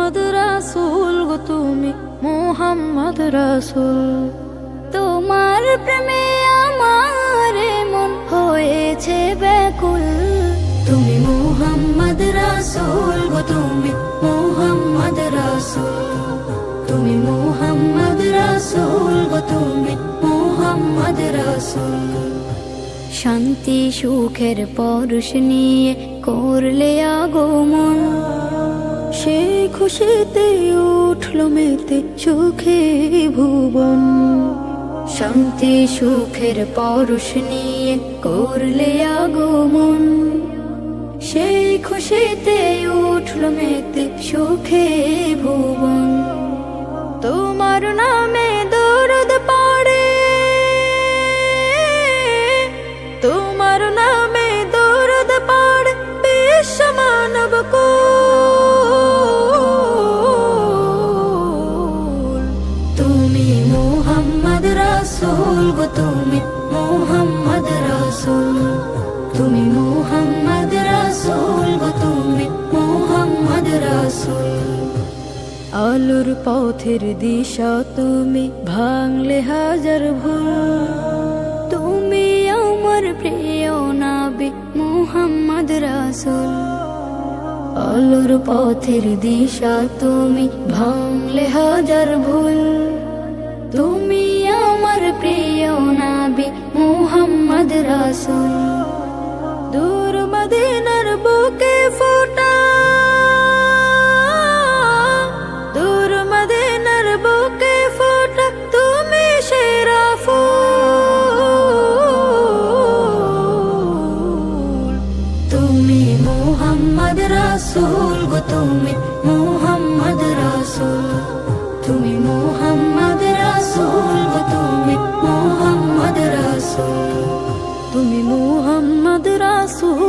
মুহাম্মদ রাসূল গো তুমি মুহাম্মদ রাসূল। তোমার প্রেমে আমার মন হয়েছে ব্যাকুল। তুমি মুহাম্মদ রাসূল গো তুমি মুহাম্মদ রাসূল। তুমি মুহাম্মদ রাসূল গো তুমি মুহাম্মদ রাসূল। শান্তি সুখের পরশ নিয়ে করলে আগমন, সেই খুশিতে উঠল মেতে সুখে ভুবন। শান্তি সুখের পরশ নিয়ে করলে আগমন, সেই খুশিতে উঠল মেতে সুখে ভুবন। তোমার নামে দরুদ পড়ে, তোমার নামে দরুদ পড়ে বিশ্ব মানব কুল। তুমি মুহাম্মদ রাসূল গো তুমি মুহাম্মদ রাসূল। তুমি মুহাম্মদ রাসূল গো তুমি মুহাম্মদ রাসূল। আলোর পথের দিশা তুমি ভাঙলে হাজার ভুল। তুমি আমার প্রিয় নবী মুহাম্মদ রাসূল। আলোর পথের দিশা তুমি ভাঙলে হাজার ভুল। তুমি আমার প্রিয় নবী মুহাম্মদ রাসূল। দূর মদিনার বুকে ফোটা, দূর মদিনার বুকে ফোটা তুমি সেরা ফুল। তুমি মুহাম্মদ রাসূল গো তুমি মুহাম্মদ রাসূল। তুমি মুহাম্মদ রাসূল গো তুমি মুহাম্মদ রাসূল। তুমি মুহাম্মদ রাসূল